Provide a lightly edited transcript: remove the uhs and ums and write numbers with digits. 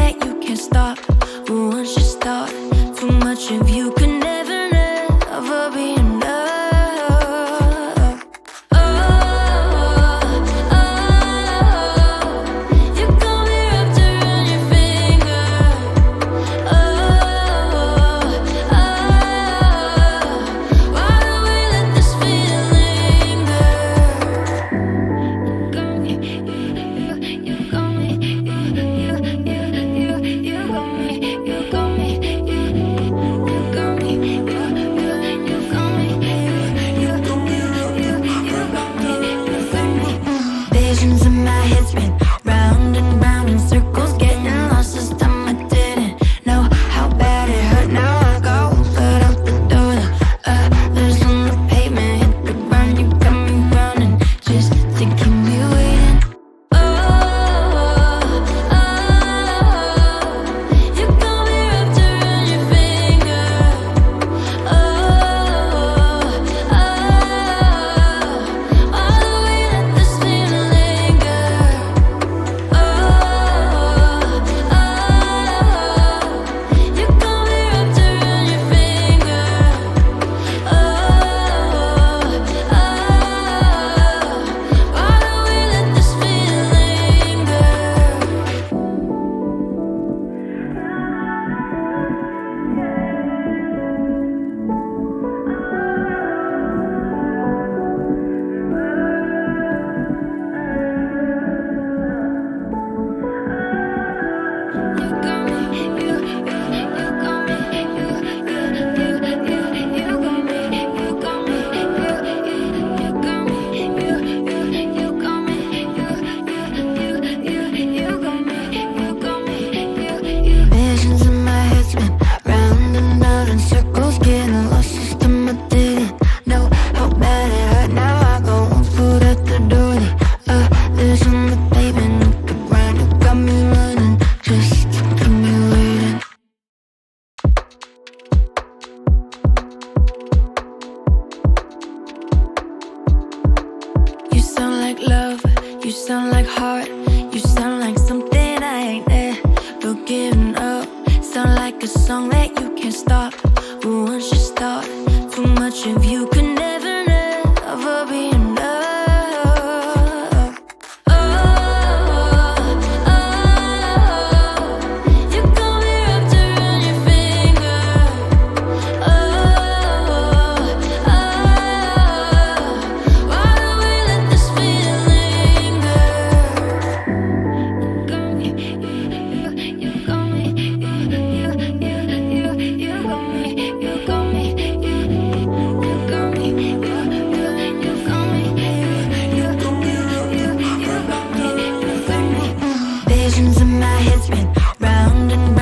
that you can't stop. But once you start, too much of you could never, never be enough. Visions in my head spin round and round in circles, getting lost this time. I didn't know how bad it hurt. Now I go put out the door. The others on the pavement hit the ground. You got me running just to keep me waiting. You got me wrapped around your finger. All the way that this feeling linger. You got me wrapped around your finger. All the way that this feeling linger. You got me, you got me, you got me, you got me, you got me, you got me, you got me, Visions in my head spin round and round in circles, getting lost this time. I didn't know how bad it hurt. Now I go one foot at the door. The others on the pavement hit the ground. You got me running just to keep me waiting. You sound like love, you sound like heart, you sound like something I ain't ever given up. Sound like a song that you can't stop. But once you start, too much of you